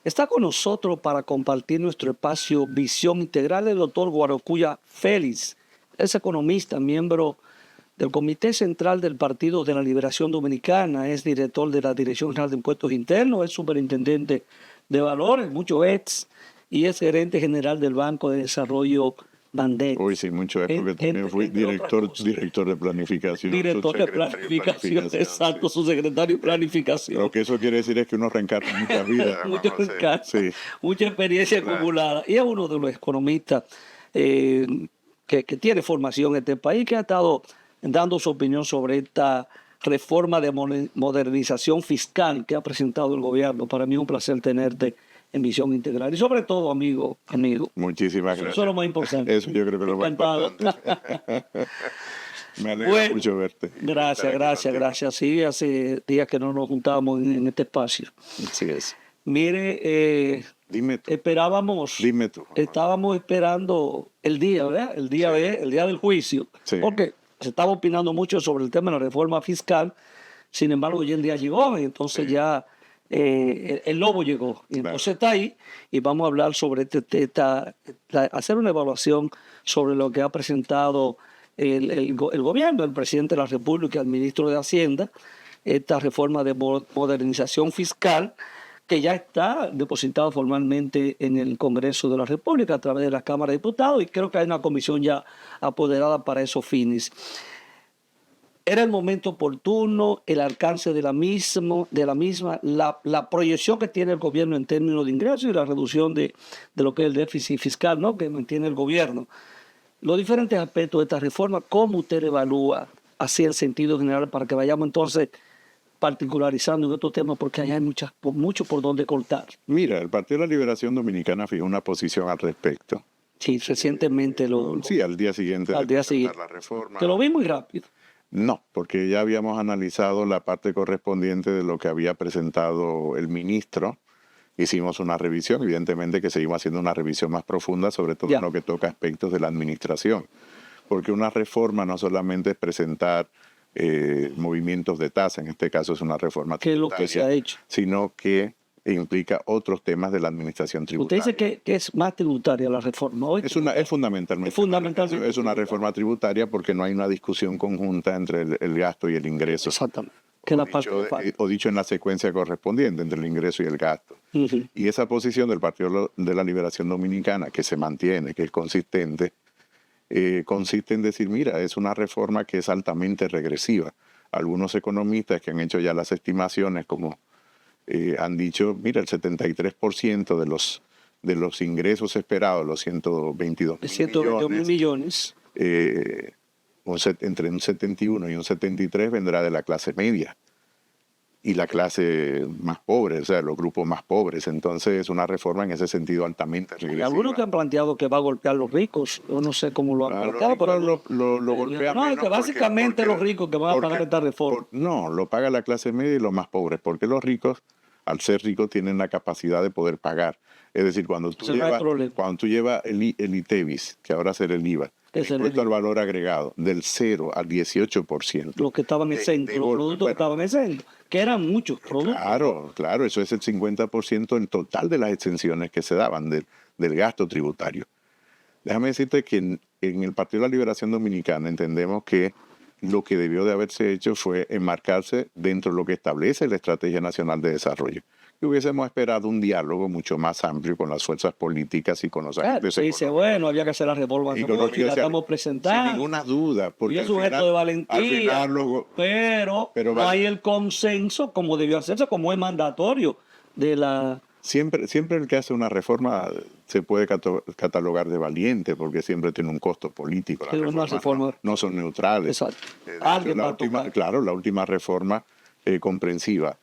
Está con nosotros para compartir nuestro espacio Visión Integral el doctor Guarocuya Félix. Es economista, miembro del Comité Central del Partido de la Liberación Dominicana, es director de la Dirección General de Impuestos Internos, es superintendente de valores, mucho ex, y es gerente general del Banco de Desarrollo Bandex. Uy, sí, mucho es porque también fui director de planificación. Director de planificación, exacto, sí. su secretario de planificación. Lo que eso quiere decir es que uno reencarna muchas vidas. Sí. Mucha experiencia acumulada. Y es uno de los economistas que tiene formación en este país, que ha estado dando su opinión sobre esta reforma de modernización fiscal que ha presentado el gobierno. Para mí es un placer tenerte en Visión Integral. Y sobre todo, amigo. Muchísimas gracias. Eso es lo más importante. Eso yo creo que es lo más importante. Me alegra mucho verte. Gracias. Sí, hace días que no nos juntábamos en este espacio. Así es. Mire, Dime tú. Dime tú. Estábamos esperando el día, ¿verdad? El día del juicio. Sí. Porque se estaba opinando mucho sobre el tema de la reforma fiscal. Sin embargo, hoy en día llegó, entonces ya el lobo llegó. Y entonces está ahí y vamos a hablar sobre hacer una evaluación sobre lo que ha presentado el gobierno, el presidente de la República, el ministro de Hacienda, esta reforma de modernización fiscal que ya está depositada formalmente en el Congreso de la República a través de la Cámara de Diputados, y creo que hay una comisión ya apoderada para esos fines. Era el momento oportuno, el alcance de la misma, la proyección que tiene el gobierno en términos de ingresos y la reducción de lo que es el déficit fiscal, ¿no?, que mantiene el gobierno. Los diferentes aspectos de esta reforma, ¿cómo usted evalúa así en sentido general para que vayamos entonces particularizando en estos temas, porque hay mucho por donde cortar? Mira, el Partido de la Liberación Dominicana fijó una posición al respecto. Sí, recientemente Sí, al día siguiente de presentar la reforma. Que lo vi muy rápido. No, porque ya habíamos analizado la parte correspondiente de lo que había presentado el ministro. Hicimos una revisión, evidentemente que seguimos haciendo una revisión más profunda, sobre todo en lo que toca aspectos de la administración. Porque una reforma no solamente es presentar movimientos de tasa, en este caso es una reforma tributaria, que es lo que se ha hecho, sino que implica otros temas de la administración tributaria. Usted dice que es más tributaria la reforma hoy. Es fundamentalmente. Es una reforma tributaria porque no hay una discusión conjunta entre el gasto y el ingreso. Exactamente. O dicho en la secuencia correspondiente entre el ingreso y el gasto. Y esa posición del Partido de la Liberación Dominicana, que se mantiene, que es consistente, consiste en decir, mira, es una reforma que es altamente regresiva. Algunos economistas que han hecho ya las estimaciones, como han dicho, mira, el 73% de los ingresos esperados, los 122 mil millones, entre un 71 y un 73 vendrá de la clase media y la clase más pobre, o sea, los grupos más pobres. Entonces es una reforma en ese sentido altamente regresiva. Hay algunos que han planteado que va a golpear a los ricos, yo no sé cómo lo han planteado, pero lo golpea no, es que básicamente los ricos que van a pagar esta reforma. No, lo paga la clase media y los más pobres, porque los ricos, al ser ricos, tienen la capacidad de poder pagar. Es decir, cuando tú llevas el ITEVIS, que ahora será el IVA, el impuesto al valor agregado, del 0 al 18%. Los que estaban exentos, los productos que estaban exentos, que eran muchos productos. Claro, eso es el 50% en total de las exenciones que se daban del gasto tributario. Déjame decirte que en el Partido de la Liberación Dominicana entendemos que lo que debió de haberse hecho fue enmarcarse dentro de lo que establece la Estrategia Nacional de Desarrollo. Que hubiésemos esperado un diálogo mucho más amplio con las fuerzas políticas y con los agentes económicos. Dice, bueno, había que hacer la reforma, la estamos presentando. Sin ninguna duda. Porque es un gesto de valentía, pero no hay el consenso como debió hacerse, como es mandatorio de la... Siempre el que hace una reforma se puede catalogar de valiente porque siempre tiene un costo político. Las reformas no son neutrales. Exacto. La última reforma comprensiva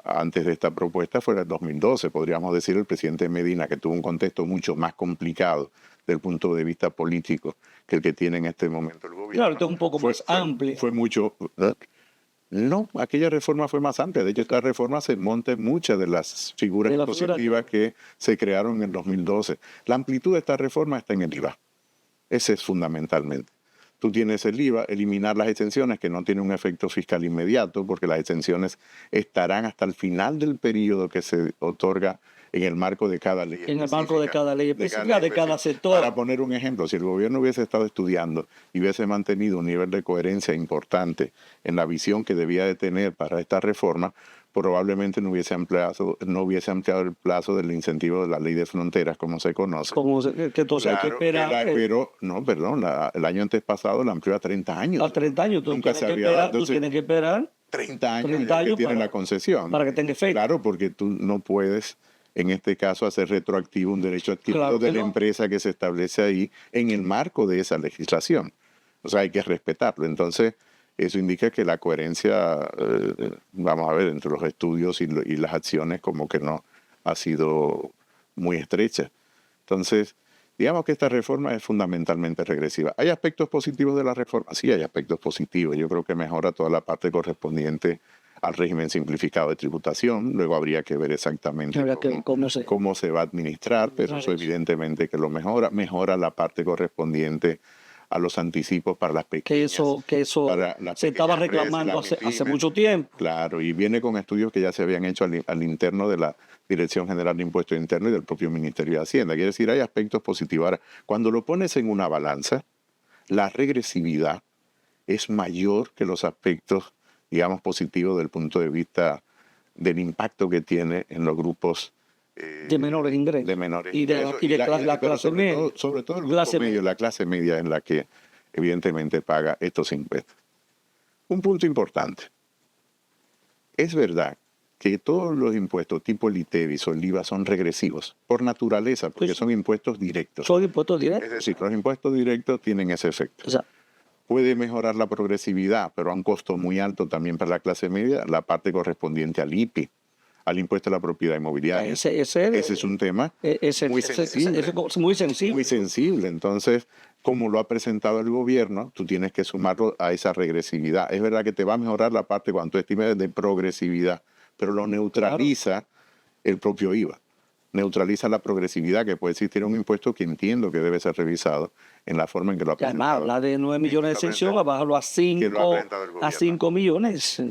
antes de esta propuesta fue en el 2012, podríamos decir, el presidente Medina, que tuvo un contexto mucho más complicado desde el punto de vista político que el que tiene en este momento el gobierno. Claro, esto es un poco más amplio. Fue mucho... No, aquella reforma fue más amplia. De hecho, esta reforma se monta en muchas de las figuras positivas que se crearon en el 2012. La amplitud de esta reforma está en el IVA. Ese es fundamentalmente. Tú tienes el IVA, eliminar las exenciones que no tienen un efecto fiscal inmediato porque las exenciones estarán hasta el final del periodo que se otorga en el marco de cada ley. En el marco de cada ley específica, de cada sector. Para poner un ejemplo, si el gobierno hubiese estado estudiando y hubiese mantenido un nivel de coherencia importante en la visión que debía de tener para esta reforma, probablemente no hubiese ampliado el plazo del incentivo de la ley de fronteras, como se conoce. Que entonces hay que esperar. Pero, no, perdón, el año antes pasado la amplió a 30 años. A 30 años. Nunca se había dado. Tú tienes que esperar 30 años que tiene la concesión. Para que tenga efecto. Claro, porque tú no puedes, en este caso, hacer retroactivo un derecho adquirido de la empresa que se establece ahí en el marco de esa legislación. O sea, hay que respetarlo. Entonces, eso indica que la coherencia, vamos a ver, entre los estudios y las acciones como que no ha sido muy estrecha. Entonces, digamos que esta reforma es fundamentalmente regresiva. ¿Hay aspectos positivos de la reforma? Sí, hay aspectos positivos. Yo creo que mejora toda la parte correspondiente al régimen simplificado de tributación. Luego habría que ver exactamente cómo se va a administrar, pero eso evidentemente que lo mejora. Mejora la parte correspondiente a los anticipos para las pequeñas. Que eso se estaba reclamando hace mucho tiempo. Claro, y viene con estudios que ya se habían hecho al interno de la Dirección General de Impuestos Internos y del propio Ministerio de Hacienda. Quiere decir, hay aspectos positivos. Ahora, cuando lo pones en una balanza, la regresividad es mayor que los aspectos, digamos, positivos del punto de vista del impacto que tiene en los grupos de menores ingresos. Y la clase media. Sobre todo el grupo medio, la clase media en la que evidentemente paga estos impuestos. Un punto importante. Es verdad que todos los impuestos tipo el ITEVIS o el IVA son regresivos por naturaleza, porque son impuestos directos. Son impuestos directos. Es decir, los impuestos directos tienen ese efecto. O sea, puede mejorar la progresividad, pero a un costo muy alto también para la clase media, la parte correspondiente al IPI, al impuesto a la propiedad inmobiliaria. Ese es un tema muy sensible. Muy sensible. Entonces, como lo ha presentado el gobierno, tú tienes que sumarlo a esa regresividad. Es verdad que te va a mejorar la parte cuando tú estimes de progresividad, pero lo neutraliza el propio IVA. Neutraliza la progresividad que puede existir en un impuesto que entiendo que debe ser revisado en la forma en que lo ha presentado. Además, la de 9 millones de exención, a bajarlo a 5 millones.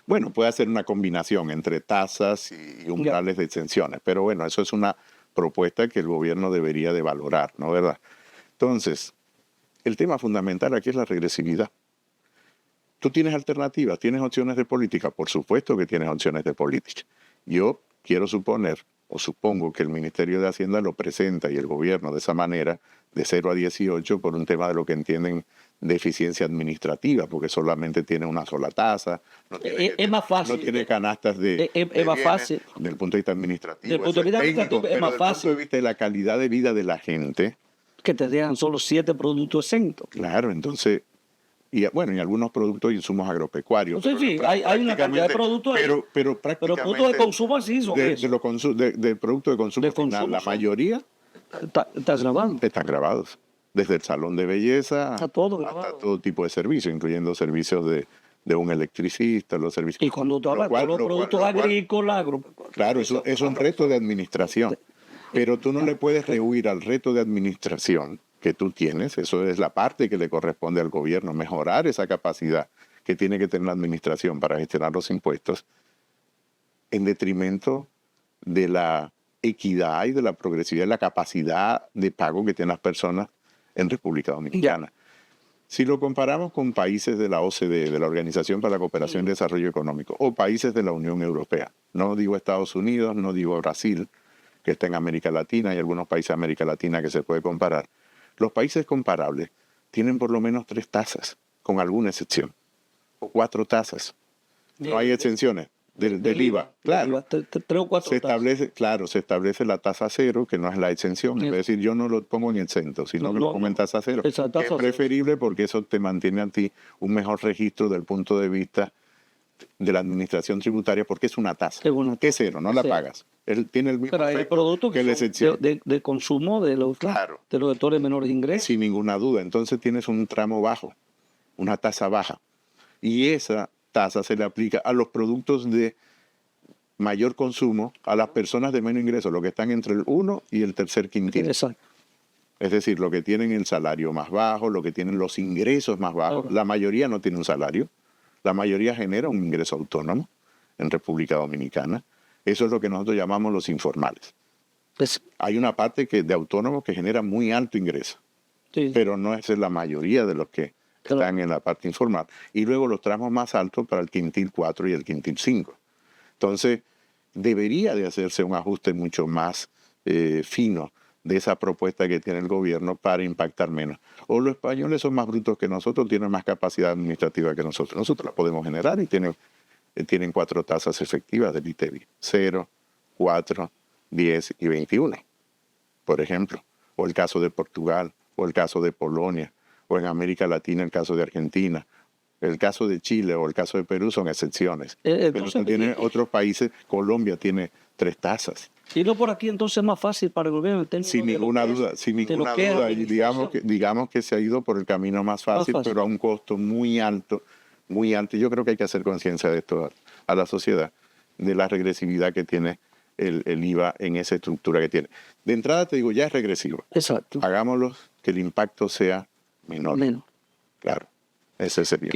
Bueno, puede hacer una combinación entre tasas y umbrales de exenciones, pero bueno, eso es una propuesta que el gobierno debería de valorar, ¿no verdad? Entonces, el tema fundamental aquí es la regresividad. ¿Tú tienes alternativas? ¿Tienes opciones de política? Por supuesto que tienes opciones de política. Yo quiero suponer, o supongo que el Ministerio de Hacienda lo presenta y el gobierno de esa manera, de 0 a 18, por un tema de lo que entienden de eficiencia administrativa, porque solamente tiene una sola tasa. No tiene, es más fácil. No tiene canastas de es más fácil. Desde el punto de vista administrativo. Desde el punto de vista administrativo es más fácil. Desde el punto de vista de la calidad de vida de la gente. Que te dejan solo 7 productos exentos. Claro, entonces... Y bueno, y algunos productos y insumos agropecuarios. Sí, hay una cantidad de productos. Pero prácticamente. Pero productos de consumo así son de productos de consumo final, la mayoría están grabados. Desde el salón de belleza hasta todo tipo de servicios, incluyendo servicios de un electricista, los servicios. Y cuando tú hablas de los productos agrícolas, claro, eso es un reto de administración. Pero tú no le puedes rehuir al reto de administración que tú tienes, eso es la parte que le corresponde al gobierno, mejorar esa capacidad que tiene que tener la administración para gestionar los impuestos, en detrimento de la equidad y de la progresividad y la capacidad de pago que tienen las personas en República Dominicana. Si lo comparamos con países de la OCDE, de la Organización para la Cooperación y Desarrollo Económico, o países de la Unión Europea, no digo Estados Unidos, no digo Brasil, que está en América Latina, hay algunos países de América Latina que se puede comparar. Los países comparables tienen por lo menos 3 tasas, con alguna excepción, o 4 tasas. No hay exenciones del IVA. Claro, 3 o 4 se establece la tasa cero, que no es la exención. Es decir, yo no lo pongo en exento, sino que lo pongo en tasa cero. Es preferible porque eso te mantiene a ti un mejor registro del punto de vista de la administración tributaria, porque es una tasa. Es cero, no la pagas. Él tiene el mismo efecto que la excepción. De consumo de los sectores de menores ingresos. Sin ninguna duda. Entonces tienes un tramo bajo, una tasa baja. Y esa tasa se le aplica a los productos de mayor consumo, a las personas de menos ingresos, los que están entre el 1 y el tercer quintil. Exacto. Es decir, los que tienen el salario más bajo, los que tienen los ingresos más bajos. La mayoría no tiene un salario. La mayoría genera un ingreso autónomo en República Dominicana. Eso es lo que nosotros llamamos los informales. Pues, Hay una parte de autónomos que genera muy alto ingreso, sí, pero no es la mayoría de los que claro. están en la parte informal. Y luego los tramos más altos para el quintil 4 y el quintil 5. Entonces, debería de hacerse un ajuste mucho más fino de esa propuesta que tiene el gobierno para impactar menos. O los españoles son más brutos que nosotros, tienen más capacidad administrativa que nosotros. Nosotros la podemos generar y tienen 4 tasas efectivas del ITEVI: 0, 4, 10 y 21, por ejemplo. O el caso de Portugal, o el caso de Polonia, o en América Latina el caso de Argentina. El caso de Chile o el caso de Perú son excepciones. Pero entonces, tiene otros países. Colombia tiene 3 tasas. y no por aquí entonces es más fácil para el gobierno en términos Sin de lo ninguna que es- duda, sin de lo ninguna que es duda. Y administración. digamos que se ha ido por el camino más fácil, fácil. pero a un costo muy alto, muy alto. Yo creo que hay que hacer conciencia de esto a la sociedad, de la regresividad que tiene el IVA en esa estructura que tiene. De entrada te digo, ya es regresivo. Exacto. Hagámoslo que el impacto sea menor. Menos. Claro, ese sería.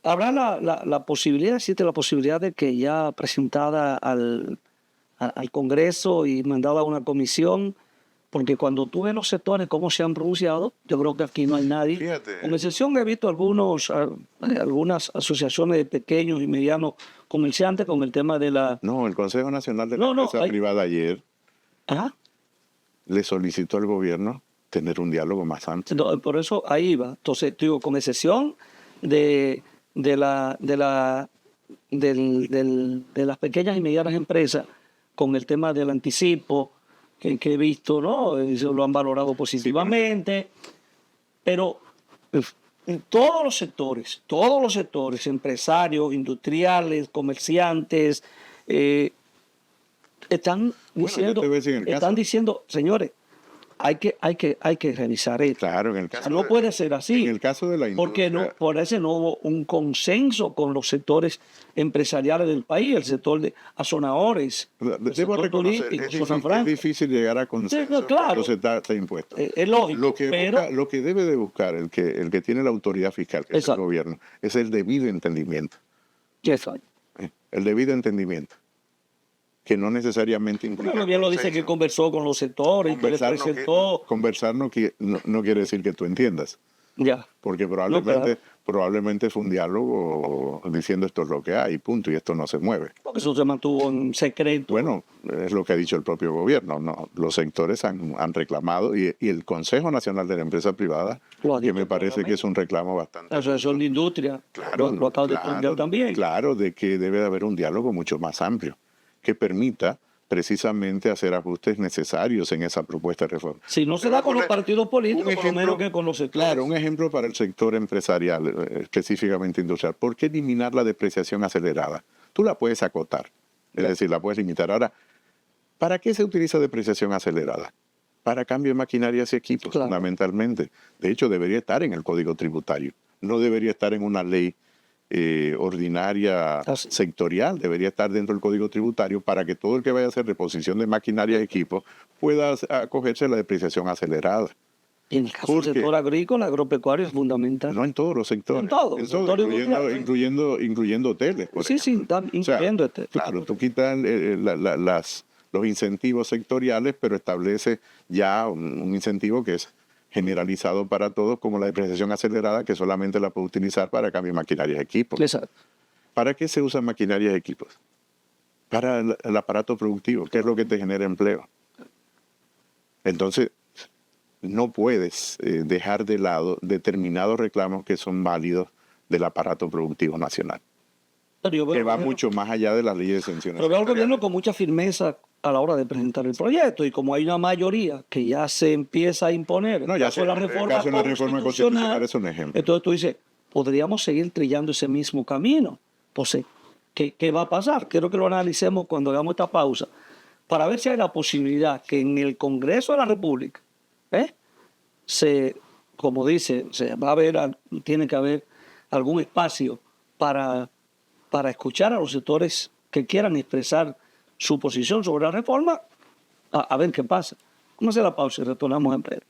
¿Habrá la posibilidad, existe la posibilidad de que ya presentada al Congreso y mandada a una comisión? Porque cuando tú ves los sectores, cómo se han pronunciado, yo creo que aquí no hay nadie. Fíjate. Con excepción, he visto algunas asociaciones de pequeños y medianos comerciantes con el tema de la... No, el Consejo Nacional de la No, no, Empresa Privada ayer Ajá. le solicitó al gobierno tener un diálogo más amplio. No, por eso ahí va. Entonces, digo, con excepción de las pequeñas y medianas empresas, con el tema del anticipo, que he visto, ¿no? Eso lo han valorado positivamente, pero en todos los sectores, empresarios, industriales, comerciantes, están Bueno, yo te voy a decir, en el caso- diciendo, señores, hay que revisar esto. Claro, en el O sea, caso no de- puede ser así. En el caso de la Porque industria, por eso no hubo un consenso con los sectores empresariales del país, el sector de azonadores, el debo sector reconocer, turístico, zona es franca. difícil llegar a consenso. Sí, claro. Entonces está impuesto. Es lógico, pero Lo que debe de buscar el que tiene la autoridad fiscal, que es el Exacto. gobierno, es el debido entendimiento. eso. El debido entendimiento. Que no necesariamente implica. Bueno, bien lo dice que conversó con los sectores, que les presentó. Conversar no quiere decir que tú entiendas. Ya. Porque probablemente fue un diálogo diciendo esto es lo que hay, punto, y esto no se mueve. Porque eso se mantuvo en secreto. Bueno, es lo que ha dicho el propio gobierno, ¿no? Los sectores han reclamado y el Consejo Nacional de la Empresa Privada, Lo ha que dicho me parece claramente. que es un reclamo bastante. La Asociación de Industria Claro, lo acaba de plantear también. Claro, de que debe de haber un diálogo mucho más amplio, que permita precisamente hacer ajustes necesarios en esa propuesta de reforma. Si no se da con los partidos políticos, por lo menos que con los sectores. Claro, un ejemplo para el sector empresarial, específicamente industrial. ¿Por qué eliminar la depreciación acelerada? Tú la puedes acotar, es decir, la puedes limitar. Ahora, ¿para qué se utiliza depreciación acelerada? Para cambio de maquinarias y equipos, Claro. fundamentalmente. De hecho, debería estar en el Código Tributario. No debería estar en una ley ordinaria Así. sectorial, debería estar dentro del Código Tributario para que todo el que vaya a hacer reposición de maquinaria y equipos pueda acogerse a la depreciación acelerada. Y en el caso del Porque- sector agrícola, agropecuario es fundamental. No en todos los sectores. En todos, sector industrial. Incluyendo hoteles. Por Sí, sí, ejemplo. está O sea, incluyendo claro, tú quitas los incentivos sectoriales, pero establece ya un incentivo que es generalizado para todos, como la depreciación acelerada, que solamente la puede utilizar para cambio de maquinaria y equipos. Exacto. ¿Para qué se usan maquinaria y equipos? Para el aparato productivo, que es lo que te genera empleo. Entonces, no puedes dejar de lado determinados reclamos que son válidos del aparato productivo nacional, Pero yo veo que al va gobierno- mucho más allá de las leyes de exenciones. Pero veo al sectoriales. gobierno con mucha firmeza a la hora de presentar el proyecto y como hay una mayoría que ya se empieza a imponer, No, en ya caso de la sé, en el reforma caso de la reforma constitucional es un ejemplo. entonces tú dices, podríamos seguir trillando ese mismo camino. Entonces, ¿qué va a pasar? Quiero que lo analicemos cuando hagamos esta pausa para ver si hay la posibilidad que en el Congreso de la República, como dice, tiene que haber algún espacio para escuchar a los sectores que quieran expresar su posición sobre la reforma, a ver qué pasa. Vamos a hacer la pausa y retornamos en breve.